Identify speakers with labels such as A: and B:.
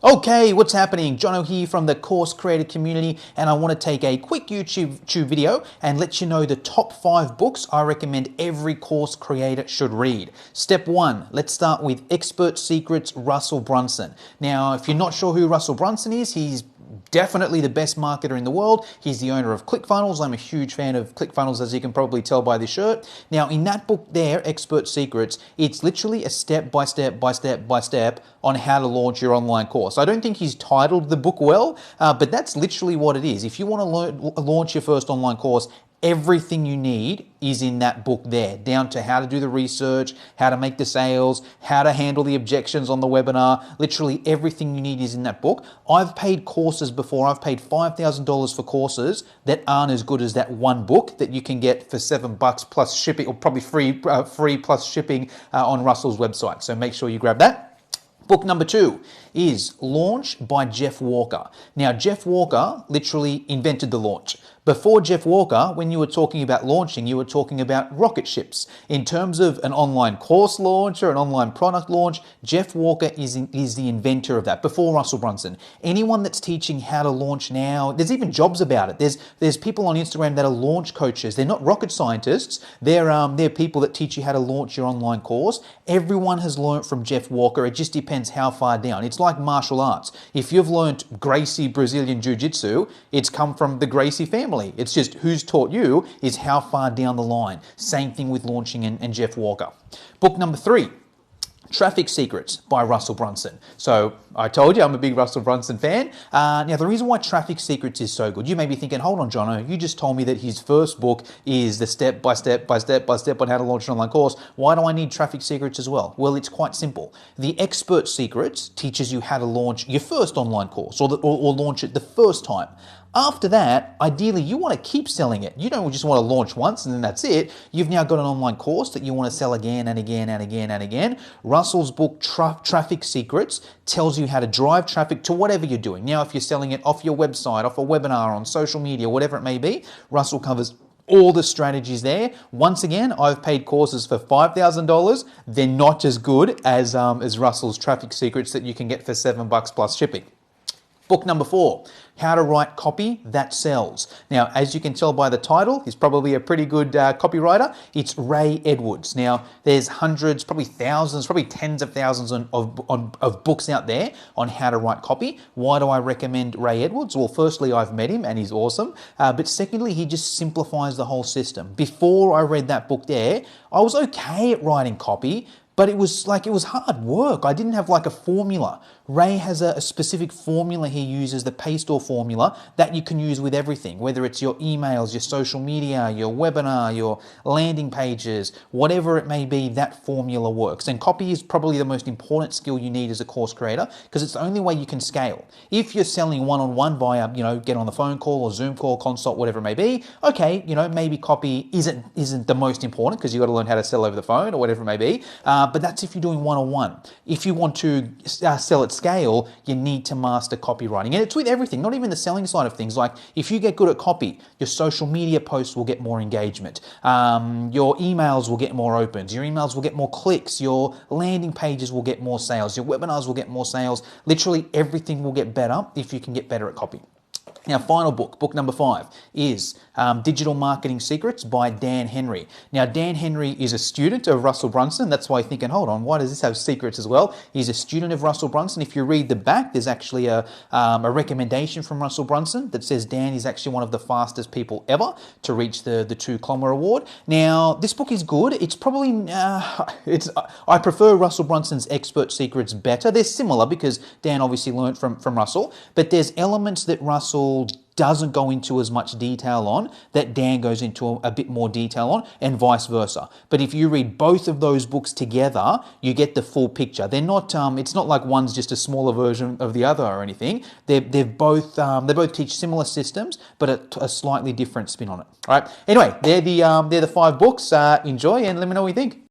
A: Okay, what's happening? Jono here from the course creator community, and I want to take a quick YouTube video and let you know the top 5 books I recommend every course creator should read. Step 1, let's start with Expert Secrets, Russell Brunson. Now, if you're not sure who Russell Brunson is, he's definitely the best marketer in the world. He's the owner of ClickFunnels. I'm a huge fan of ClickFunnels, as you can probably tell by this shirt. Now, in that book there, Expert Secrets, it's literally a step by step on how to launch your online course. I don't think he's titled the book well, but that's literally what it is. If you want to launch your first online course, everything you need is in that book there, down to how to do the research, how to make the sales, how to handle the objections on the webinar. Literally everything you need is in that book. I've paid courses before. I've paid $5,000 for courses that aren't as good as that one book that you can get for $7 plus shipping, or probably free plus shipping on Russell's website. So make sure you grab that. Book number 2 is Launch by Jeff Walker. Now, Jeff Walker literally invented the launch. Before Jeff Walker, when you were talking about launching, you were talking about rocket ships. In terms of an online course launch or an online product launch, Jeff Walker is the inventor of that, before Russell Brunson. Anyone that's teaching how to launch now, there's even jobs about it. There's people on Instagram that are launch coaches. They're not rocket scientists. They're people that teach you how to launch your online course. Everyone has learned from Jeff Walker. It just depends how far down. It's like martial arts. If you've learned Gracie Brazilian Jiu-Jitsu, it's come from the Gracie family. It's just who's taught you is how far down the line. Same thing with launching and Jeff Walker. Book number 3, Traffic Secrets by Russell Brunson. So I told you I'm a big Russell Brunson fan. Now, the reason why Traffic Secrets is so good, you may be thinking, hold on, Jono, you just told me that his first book is the step by step on how to launch an online course. Why do I need Traffic Secrets as well? Well, it's quite simple. The Expert Secrets teaches you how to launch your first online course or launch it the first time. After that, ideally, you want to keep selling it. You don't just want to launch once and then that's it. You've now got an online course that you want to sell again and again and again and again. Russell's book, Traffic Secrets, tells you how to drive traffic to whatever you're doing. Now, if you're selling it off your website, off a webinar, on social media, whatever it may be, Russell covers all the strategies there. Once again, I've paid courses for $5,000. They're not as good as Russell's Traffic Secrets that you can get for $7 plus shipping. Book number 4, How to Write Copy That Sells. Now, as you can tell by the title, he's probably a pretty good copywriter. It's Ray Edwards. Now, there's hundreds, probably thousands, probably tens of thousands of books out there on how to write copy. Why do I recommend Ray Edwards? Well, firstly, I've met him and he's awesome. But secondly, he just simplifies the whole system. Before I read that book there, I was okay at writing copy, but it was hard work. I didn't have like a formula. Ray has a specific formula he uses, the pay-store formula, that you can use with everything, whether it's your emails, your social media, your webinar, your landing pages, whatever it may be, that formula works. And copy is probably the most important skill you need as a course creator because it's the only way you can scale. If you're selling one-on-one via, get on the phone call or Zoom call, consult, whatever it may be, okay, maybe copy isn't the most important because you've got to learn how to sell over the phone or whatever it may be. But that's if you're doing one-on-one. If you want to sell at scale, you need to master copywriting. And it's with everything, not even the selling side of things. Like if you get good at copy, your social media posts will get more engagement. Your emails will get more opens. Your emails will get more clicks. Your landing pages will get more sales. Your webinars will get more sales. Literally everything will get better if you can get better at copy. Now, final book number 5, is Digital Marketing Secrets by Dan Henry. Now, Dan Henry is a student of Russell Brunson. That's why you're thinking, hold on, why does this have secrets as well? He's a student of Russell Brunson. If you read the back, there's actually a recommendation from Russell Brunson that says Dan is actually one of the fastest people ever to reach the 2-kilometer award. Now, this book is good. It's probably, I prefer Russell Brunson's Expert Secrets better. They're similar because Dan obviously learned from Russell, but there's elements that Russell doesn't go into as much detail on that Dan goes into a bit more detail on, and vice versa. But if you read both of those books together, you get the full picture. They're not. It's not like one's just a smaller version of the other or anything. They both teach similar systems, but a slightly different spin on it. All right. Anyway, they're the 5 books. Enjoy and let me know what you think.